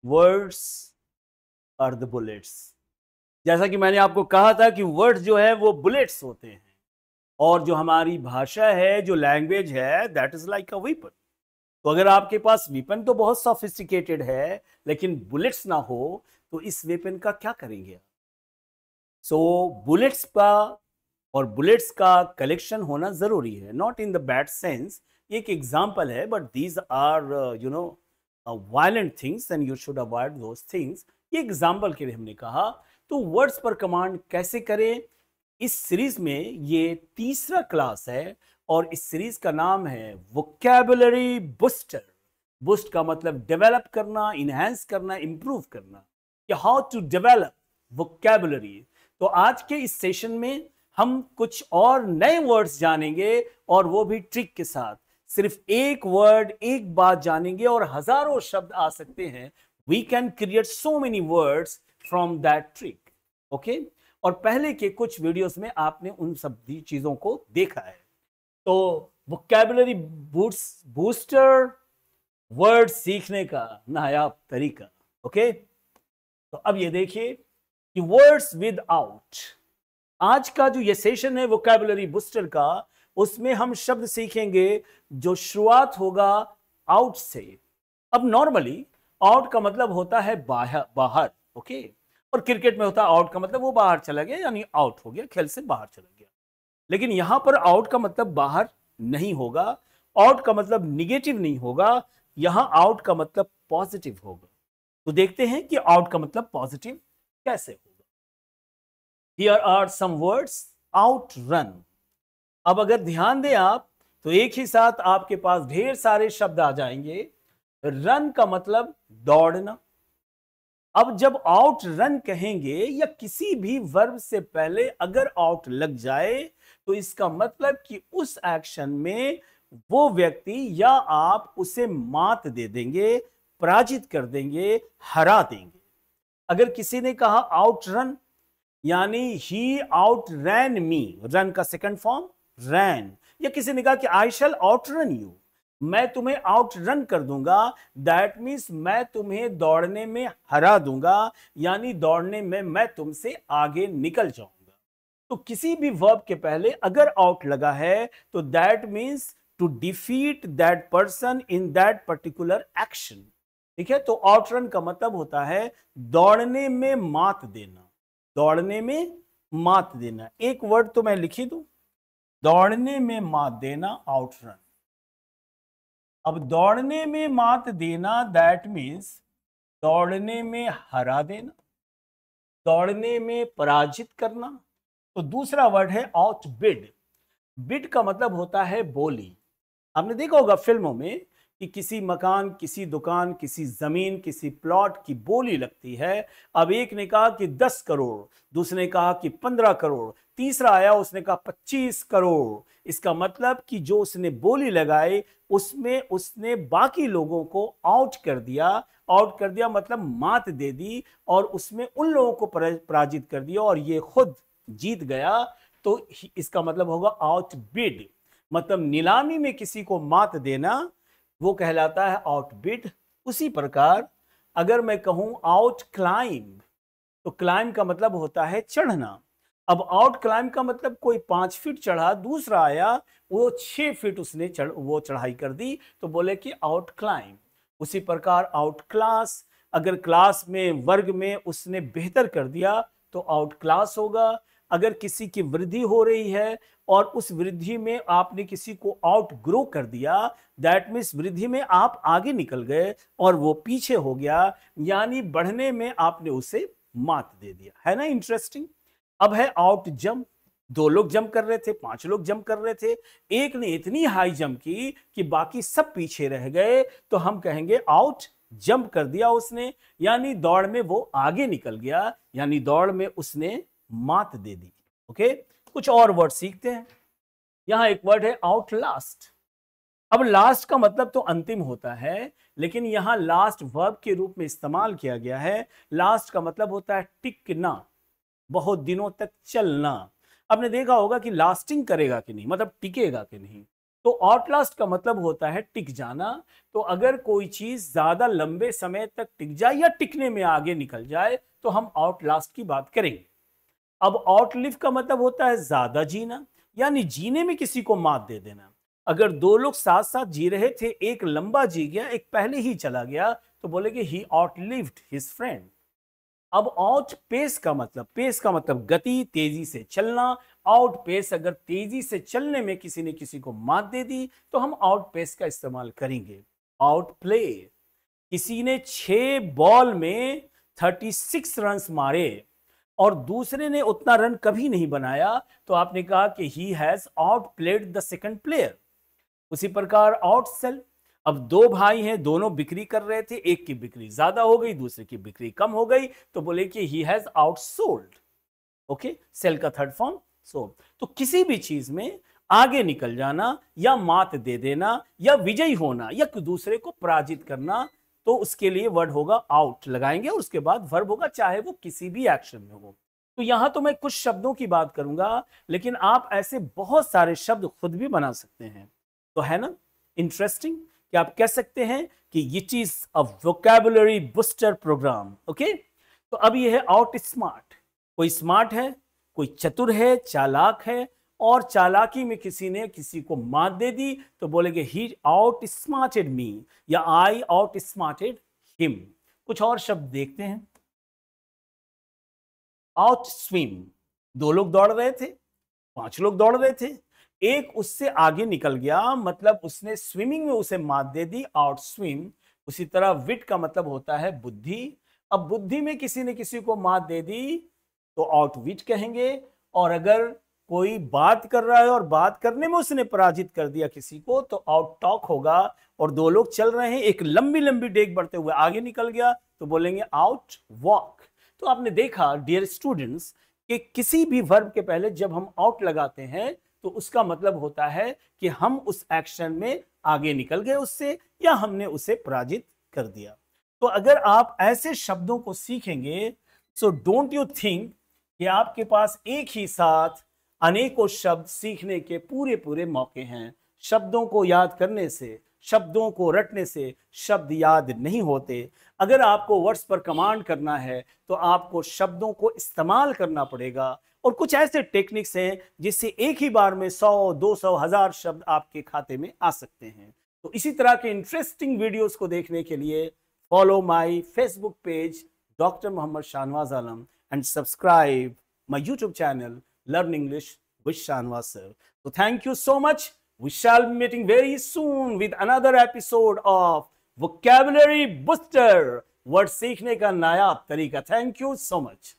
Words are the bullets. जैसा कि मैंने आपको कहा था कि वर्ड्स जो है वो बुलेट्स होते हैं, और जो हमारी भाषा है, जो लैंग्वेज है, that is like a weapon. तो अगर आपके पास वेपन तो बहुत सोफिस्टिकेटेड है, लेकिन बुलेट्स ना हो, तो इस वेपन का क्या करेंगे? सो बुलेट्स का और बुलेट्स का कलेक्शन होना जरूरी है, not in the bad sense. एक एग्जाम्पल है, but these are you no violent things and you should avoid those things. ये एग्जाम्पल के लिए हमने कहा। तो वर्ड्स पर कमांड कैसे करें? इस सीरीज में ये तीसरा क्लास है, और इस सीरीज का नाम है वोकैबुलरी बूस्टर। बूस्ट का मतलब डेवलप करना, इनहेंस करना, इंप्रूव करना, कि हाउ टू डेवलप वोकैबुलरी। तो आज के इस सेशन में हम कुछ और नए वर्ड्स जानेंगे, और वो भी ट्रिक के साथ। सिर्फ एक वर्ड, एक बात जानेंगे और हजारों शब्द आ सकते हैं। We can create so many words from that trick. Okay. और पहले के कुछ वीडियोस में आपने उन सब चीजों को देखा है। तो वोकैबुलरी बूस्टर, वर्ड सीखने का नायाब तरीका। ओके। तो अब ये देखिए कि वर्ड्स विद आउट। आज का जो ये सेशन है वोकैबुलरी बूस्टर का, उसमें हम शब्द सीखेंगे जो शुरुआत होगा आउट से। अब नॉर्मली आउट का मतलब होता है बाहर, बाहर। ओके। और क्रिकेट में होता है आउट का मतलब वो बाहर चला गया, यानी आउट हो गया, खेल से बाहर चला गया। लेकिन यहां पर आउट का मतलब बाहर नहीं होगा, आउट का मतलब निगेटिव नहीं होगा, यहां आउट का मतलब पॉजिटिव होगा। तो देखते हैं कि आउट का मतलब पॉजिटिव कैसे होगा। Here are some words. Out run. अब अगर ध्यान दें आप, तो एक ही साथ आपके पास ढेर सारे शब्द आ जाएंगे। रन का मतलब दौड़ना। अब जब आउट रन कहेंगे, या किसी भी वर्ब से पहले अगर आउट लग जाए, तो इसका मतलब कि उस एक्शन में वो व्यक्ति या आप उसे मात दे देंगे, पराजित कर देंगे, हरा देंगे। अगर किसी ने कहा आउट रन, यानी ही आउट रैन मी, रन का सेकंड फॉर्म रैन। या किसी ने कहा कि आई शैल आउट रन यू, मैं तुम्हें आउट रन कर दूंगा, दैट मीन्स मैं तुम्हें दौड़ने में हरा दूंगा, यानी दौड़ने में मैं तुमसे आगे निकल जाऊंगा। तो किसी भी वर्ब के पहले अगर आउट लगा है, तो that means to defeat that person in that particular action. ठीक है। तो आउट रन का मतलब होता है दौड़ने में मात देना। दौड़ने में मात देना। एक वर्ड तो मैं लिखी दूं, दौड़ने में मात देना, आउट रन। अब दौड़ने में मात देना, दैट मीन्स दौड़ने में हरा देना, दौड़ने में पराजित करना। तो दूसरा वर्ड है आउट बिड। बिड का मतलब होता है बोली। आपने देखा होगा फिल्मों में कि किसी मकान, किसी दुकान, किसी जमीन, किसी प्लॉट की बोली लगती है। अब एक ने कहा कि 10 करोड़, दूसरे ने कहा कि 15 करोड़, तीसरा आया उसने कहा 25 करोड़। इसका मतलब कि जो उसने बोली लगाई, उसमें उसने बाकी लोगों को आउट कर दिया। आउट कर दिया मतलब मात दे दी, और उसमें उन लोगों को पराजित कर दिया, और ये खुद जीत गया। तो इसका मतलब होगा आउट बिड। मतलब नीलामी में किसी को मात देना, वो कहलाता है आउटबिड। उसी प्रकार अगर मैं कहूं आउट क्लाइंब, तो क्लाइंब का मतलब होता है चढ़ना। अब आउट क्लाइंब का मतलब कोई 5 फीट चढ़ा, दूसरा आया वो 6 फीट उसने वो चढ़ाई कर दी, तो बोले कि आउट क्लाइंब। उसी प्रकार आउट क्लास, अगर क्लास में, वर्ग में उसने बेहतर कर दिया, तो आउट क्लास होगा। अगर किसी की वृद्धि हो रही है, और उस वृद्धि में आपने किसी को आउट ग्रो कर दिया, दैट मीन्स वृद्धि में आप आगे निकल गए और वो पीछे हो गया, यानी बढ़ने में आपने उसे मात दे दिया। है ना इंटरेस्टिंग। अब है आउट जंप। 2 लोग जंप कर रहे थे, 5 लोग जंप कर रहे थे, एक ने इतनी हाई जंप की कि बाकी सब पीछे रह गए, तो हम कहेंगे आउट जंप कर दिया उसने, यानी दौड़ में वो आगे निकल गया, यानी दौड़ में उसने मात दे दी। ओके। कुछ और वर्ड सीखते हैं। यहां एक वर्ड है आउट लास्ट। अब लास्ट का मतलब तो अंतिम होता है, लेकिन यहां लास्ट वर्ब के रूप में इस्तेमाल किया गया है। लास्ट का मतलब होता है टिकना, बहुत दिनों तक चलना। आपने देखा होगा कि लास्टिंग करेगा कि नहीं, मतलब टिकेगा कि नहीं। तो आउटलास्ट का मतलब होता है टिक जाना। तो अगर कोई चीज ज्यादा लंबे समय तक टिक जाए या टिकने में आगे निकल जाए तो हम आउटलास्ट की बात करेंगे। अब आउटलिव का मतलब होता है ज्यादा जीना, यानी जीने में किसी को मात दे देना। अगर दो लोग साथ साथ जी रहे थे, एक लंबा जी गया, एक पहले ही चला गया, तो बोलेंगे ही आउटलिव्ड हिज फ्रेंड। अब आउट पेस का मतलब, पेस का मतलब गति, तेजी से चलना। आउट पेस, अगर तेजी से चलने में किसी ने किसी को मात दे दी तो हम आउट पेस का इस्तेमाल करेंगे। आउट प्ले, किसी ने 6 बॉल में 36 रन मारे और दूसरे ने उतना रन कभी नहीं बनाया, तो आपने कहा कि he has out played the second player. उसी प्रकार आउट सेल, अब दो भाई हैं, दोनों बिक्री कर रहे थे, एक की बिक्री ज्यादा हो गई, दूसरे की बिक्री कम हो गई, तो बोले कि ही हैज आउटसोल्ड। ओके, सेल का थर्ड फॉर्म सोल्ड। तो किसी भी चीज में आगे निकल जाना या मात दे देना या विजयी होना या दूसरे को पराजित करना, तो उसके लिए वर्ड होगा आउट लगाएंगे और उसके बाद वर्ब होगा, चाहे वो किसी भी एक्शन में हो। तो यहां तो मैं कुछ शब्दों की बात करूंगा, लेकिन आप ऐसे बहुत सारे शब्द खुद भी बना सकते हैं। तो है ना इंटरेस्टिंग कि आप कह सकते हैं कि ये चीज अ वोकैबुलरी बूस्टर प्रोग्राम। ओके, तो अब ये है आउट स्मार्ट। कोई स्मार्ट है, कोई चतुर है, चालाक है, और चालाकी में किसी ने किसी को मात दे दी तो बोलेंगे ही आउट स्मार्टेड मी या आई आउट स्मार्टेड हिम। कुछ और शब्द देखते हैं। आउट स्विम, 2 लोग दौड़ रहे थे, 5 लोग दौड़ रहे थे, एक उससे आगे निकल गया, मतलब उसने स्विमिंग में उसे मात दे दी, आउट स्विम। उसी तरह विट का मतलब होता है बुद्धि। अब बुद्धि में किसी ने किसी को मात दे दी तो आउट विट कहेंगे। और अगर कोई बात कर रहा है और बात करने में उसने पराजित कर दिया किसी को तो आउट टॉक होगा। और 2 लोग चल रहे हैं, एक लंबी लंबी डेग बढ़ते हुए आगे निकल गया तो बोलेंगे आउट वॉक। तो आपने देखा डियर स्टूडेंट्स कि किसी भी वर्ब के पहले जब हम आउट लगाते हैं तो उसका मतलब होता है कि हम उस एक्शन में आगे निकल गए उससे, या हमने उसे पराजित कर दिया। तो अगर आप ऐसे शब्दों को सीखेंगे, सो डोंट यू थिंक कि आपके पास एक ही साथ अनेकों शब्द सीखने के पूरे पूरे मौके हैं। शब्दों को याद करने से, शब्दों को रटने से शब्द याद नहीं होते। अगर आपको वर्ड्स पर कमांड करना है तो आपको शब्दों को इस्तेमाल करना पड़ेगा। और कुछ ऐसे टेक्निक्स हैं जिससे एक ही बार में 100, 200, 1000 शब्द आपके खाते में आ सकते हैं। तो इसी तरह के इंटरेस्टिंग वीडियोस को देखने के लिए follow my Facebook page doctor Mohammad Shahnawaz Alam and subscribe my YouTube channel Learn English with Shanwaz sir. So thank you so much. We shall be meeting very soon with another episode of Vocabulary Booster. Word सीखने का नायाब तरीका. Thank you so much.